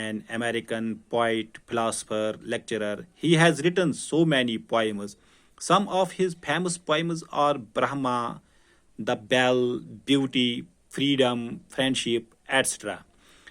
an American poet, philosopher, lecturer. He has written so many poems. Some of his famous poems are Brahma, The Bell, Beauty, Freedom, Friendship, etc.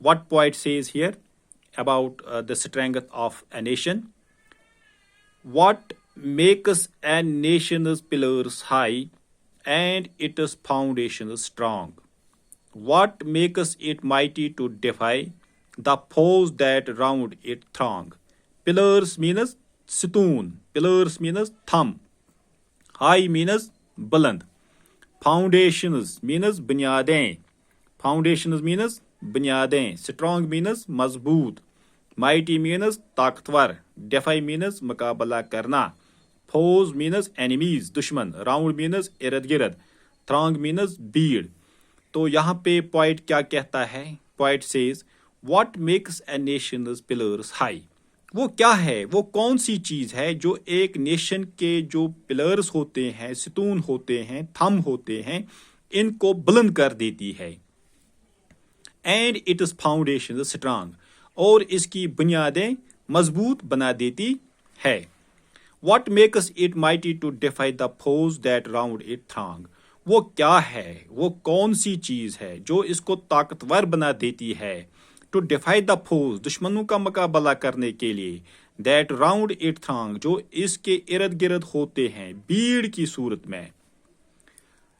What poet says here about the strength of a nation? What makes a nation's pillars high and its foundations strong? What makes it mighty to defy the foes that round it throng? Pillars means ستون. Pillars means thumb. High means بلند. Foundations means بنیادیں. Foundations means بنیادیں. Strong means مضبوط. Mighty means طاقتور. Defy means مقابلہ کرنا. Foes means enemies, دشمن. Round means ارد گرد. Throng means بھیڑ. تو یہاں پہ poet کیا کہتا ہے؟ Poet says, what makes a nation's pillars high? وہ کیا ہے، وہ کون سی چیز ہے جو ایک نیشن کے جو پلرز ہوتے ہیں، ستون ہوتے ہیں، تھم ہوتے ہیں، ان کو بلند کر دیتی ہے۔ اینڈ اٹس فاؤنڈیشن اسٹرانگ، اور اس کی بنیادیں مضبوط بنا دیتی ہے۔ What makes it mighty to defy the foes that round it throng, وہ کیا ہے، وہ کون سی چیز ہے جو اس کو طاقتور بنا دیتی ہے۔ ٹو ڈیفائی دا فوز، دشمنوں کا مقابلہ کرنے کے لیے۔ دیٹ راؤنڈ اٹ تھرانگ، جو اس کے ارد گرد ہوتے ہیں بھیڑ کی صورت میں۔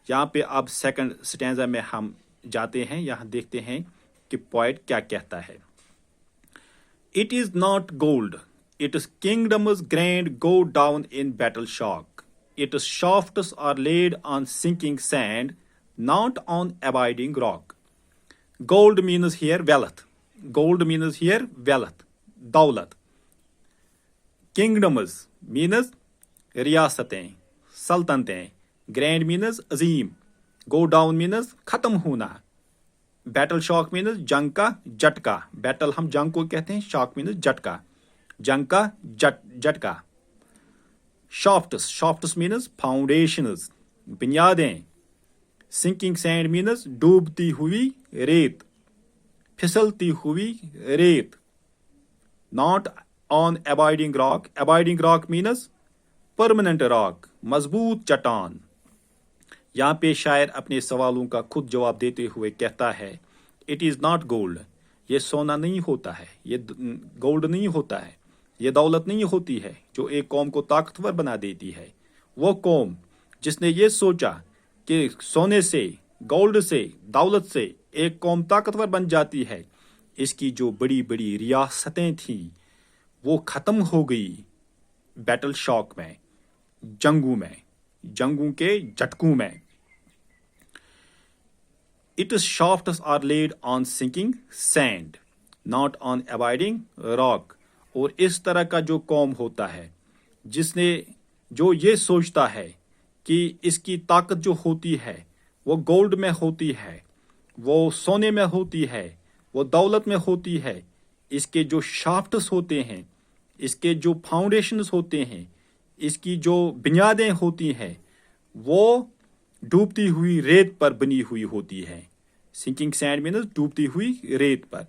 یہاں پہ اب سیکنڈ سٹینزا میں ہم جاتے ہیں، یہاں دیکھتے ہیں کہ پوائٹ کیا کہتا ہے۔ It is not gold its kingdoms grand go down in battle shock, its shafts are laid on sinking sand not on abiding rock. Gold means here wealth, gold means here wealth, دولت۔ Kingdoms means ریاستیں، سلطنتیں۔ Grand means عظیم۔ Go down means ختم ہونا۔ Battle شاک means جنگ کا جھٹکا۔ Battle ہم جنگ کو کہتے ہیں، شاک مینز جھٹکا، جنگ کا جھٹکا۔ شافٹس، شافٹس مینز فاؤنڈیشنز، بنیادیں۔ سنکنگ سینڈ مینز ڈوبتی ہوئی ریت، پھسلتی ہوئی ریت۔ Not on abiding rock, abiding rock means permanent rock, مضبوط چٹان۔ یہاں پہ شاعر اپنے سوالوں کا خود جواب دیتے ہوئے کہتا ہے، اٹ از ناٹ گولڈ، یہ سونا نہیں ہوتا ہے، یہ گولڈ نہیں ہوتا ہے، یہ دولت نہیں ہوتی ہے جو ایک قوم کو طاقتور بنا دیتی ہے۔ وہ قوم جس نے یہ سوچا کہ سونے سے، گولڈ سے، دولت سے ایک قوم طاقتور بن جاتی ہے، اس کی جو بڑی بڑی ریاستیں تھیں وہ ختم ہو گئی بیٹل شاک میں، جنگوں میں، جنگوں کے جھٹکوں میں۔ Its shafts are laid on sinking sand not on abiding rock. اور اس طرح کا جو قوم ہوتا ہے جس نے جو یہ سوچتا ہے کہ اس کی طاقت جو ہوتی ہے وہ گولڈ میں ہوتی ہے، وہ سونے میں ہوتی ہے، وہ دولت میں ہوتی ہے، اس کے جو شافٹس ہوتے ہیں، اس کے جو فاؤنڈیشنز ہوتے ہیں، اس کی جو بنیادیں ہوتی ہیں، وہ ڈوبتی ہوئی ریت پر بنی ہوئی ہوتی ہے۔ سنکنگ سینڈ مینز ڈوبتی ہوئی ریت پر،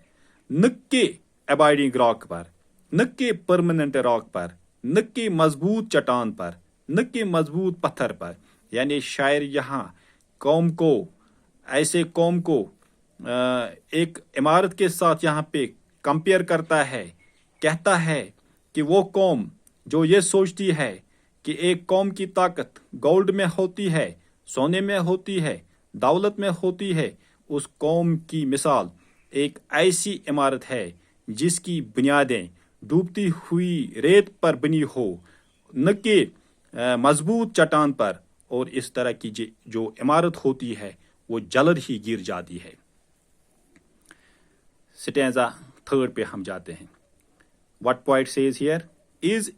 نہ کہ ابائڈنگ راک پر، نہ کہ پرماننٹ راک پر، نہ کہ مضبوط چٹان پر، نہ کہ مضبوط پتھر پر۔ یعنی شاعر یہاں قوم کو، ایسے قوم کو ایک عمارت کے ساتھ یہاں پہ کمپیئر کرتا ہے، کہتا ہے کہ وہ قوم جو یہ سوچتی ہے کہ ایک قوم کی طاقت گولڈ میں ہوتی ہے، سونے میں ہوتی ہے، دولت میں ہوتی ہے، اس قوم کی مثال ایک ایسی عمارت ہے جس کی بنیادیں ڈوبتی ہوئی ریت پر بنی ہو، نہ کہ مضبوط چٹان پر، اور اس طرح کی جو عمارت ہوتی ہے وہ جلد ہی گر جاتی ہے۔ سٹینزا 3 پہ ہم جاتے ہیں۔ What poet says here? Is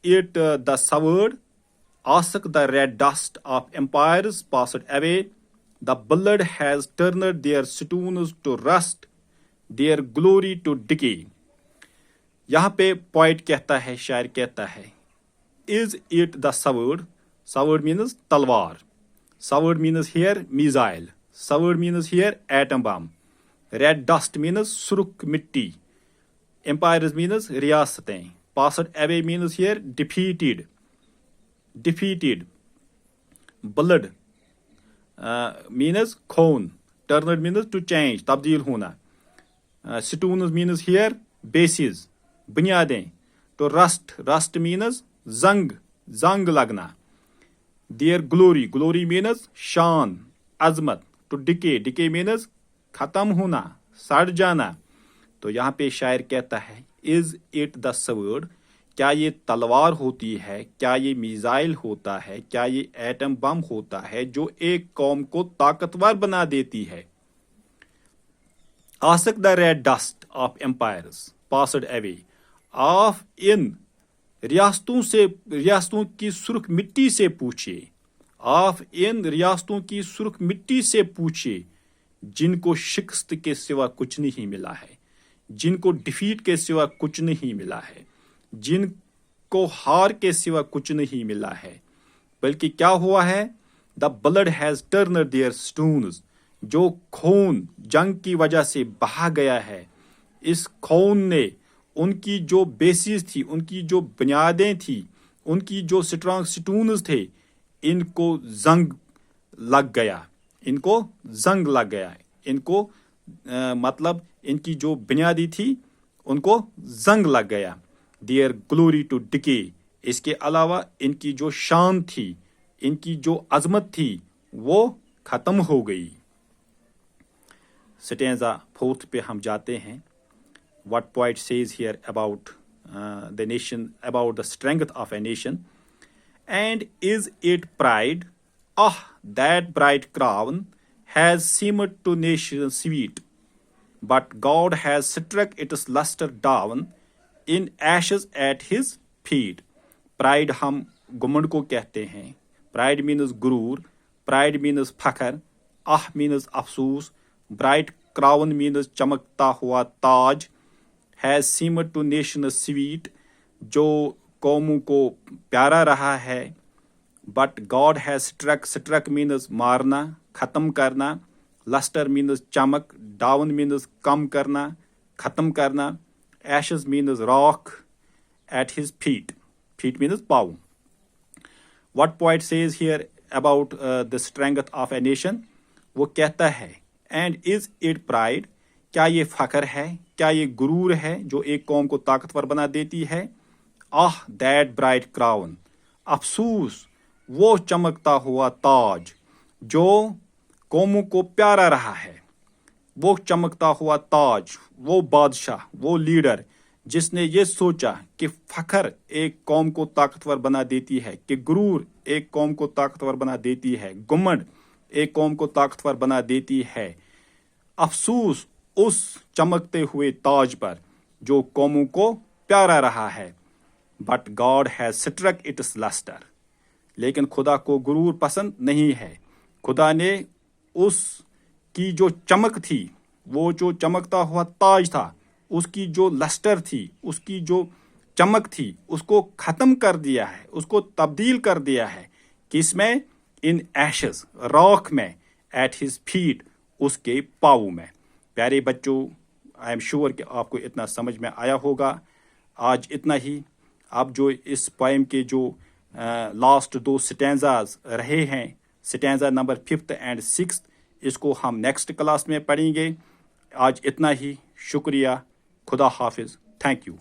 it the soured? Ask the red dust of empires passed away. The blood has turned their stones to rust, their glory to decay. یہاں پہ پوائٹ کہتا ہے، شاعر کہتا ہے، Is it the sword? Sword means تلوار. Sword means here missile. Sword means here atom bomb. Red dust means سرخ مٹی. Empires means ریاستیں. Passed away means here defeated. Blood means خون. Turned means to change, تبدیل ہونا. Stones means here bases, بنیادیں. To rust means زنگ لگنا. Their glory means شان، عظمت. To decay means ختم ہونا، سڑ جانا. تو یہاں پہ شاعر کہتا ہے از اٹ دا سورڈ، کیا یہ تلوار ہوتی ہے، کیا یہ میزائل ہوتا ہے، کیا یہ ایٹم بم ہوتا ہے جو ایک قوم کو طاقتور بنا دیتی ہے۔ Ask the red dust of empires passed away, of ان ریاستوں کی سرخ مٹی سے پوچھے، آف ان ریاستوں کی سرخ مٹی سے پوچھے جن کو شکست کے سوا کچھ نہیں ملا ہے، جن کو ڈیفیٹ کے سوا کچھ نہیں ملا ہے، جن کو ہار کے سوا کچھ نہیں ملا ہے، بلکہ کیا ہوا ہے؟ The blood has turned their stones, جو خون جنگ کی وجہ سے بہا گیا ہے، اس خون نے ان کی جو بیسز تھی، ان کی جو بنیادیں تھی، ان کی جو سٹرانگ سٹونز تھے، ان کو زنگ لگ گیا، ان کو مطلب ان کی جو بنیادی تھی ان کو زنگ لگ گیا۔ دیئر گلوری ٹو ڈکے، اس کے علاوہ ان کی جو شان تھی، ان کی جو عظمت تھی وہ ختم ہو گئی۔ سٹینزا 4 پہ ہم جاتے ہیں۔ What poet says here about the nation, about the strength of a nation. And is it pride? Ah, that bright crown has seemed to nation sweet, but God has struck its luster down in ashes at his feet. Pride ہم گمنڈ کو کہتے ہیں۔ Pride means غرور، Pride means فخر، means افسوس، bright crown means چمکتا ہوا تاج، has seemed to nation sweet، جو قوموں کو پیارا رہا ہے، but God has struck means مارنا، ختم کرنا، luster means چمک، down means کم کرنا، ختم کرنا، ashes means راکھ، at his feet means پاؤں۔ What poet says here about the strength of a nation؟ وہ کہتا ہے and is it pride؟ کیا یہ فخر ہے، کیا یہ غرور ہے جو ایک قوم کو طاقتور بنا دیتی ہے؟ that bright crown، افسوس وہ چمکتا ہوا تاج جو قوموں کو پیارا رہا ہے، وہ چمکتا ہوا تاج، وہ بادشاہ، وہ لیڈر جس نے یہ سوچا کہ فخر ایک قوم کو طاقتور بنا دیتی ہے، کہ غرور ایک قوم کو طاقتور بنا دیتی ہے، گمنڈ ایک قوم کو طاقتور بنا دیتی ہے۔ افسوس اس چمکتے ہوئے تاج پر جو قوموں کو پیارا رہا ہے۔ But God has struck its lustre, لیکن خدا کو غرور پسند نہیں ہے۔ خدا نے اس کی جو چمک تھی، وہ جو چمکتا ہوا تاج تھا، اس کی جو لسٹر تھی، اس کی جو چمک تھی، اس کو ختم کر دیا ہے، اس کو تبدیل کر دیا ہے۔ کس میں؟ ان ایشز، راکھ میں، ایٹ ہز فیٹ، اس کے پاؤں میں۔ پیارے بچوں، آئی ایم شیور کہ آپ کو اتنا سمجھ میں آیا ہوگا۔ آج اتنا ہی۔ اب جو اس پوئم کے جو لاسٹ 2 سٹینزاز رہے ہیں، سٹینزا نمبر 5 اینڈ 6، اس کو ہم نیکسٹ کلاس میں پڑھیں گے۔ آج اتنا ہی۔ شکریہ۔ خدا حافظ۔ Thank you.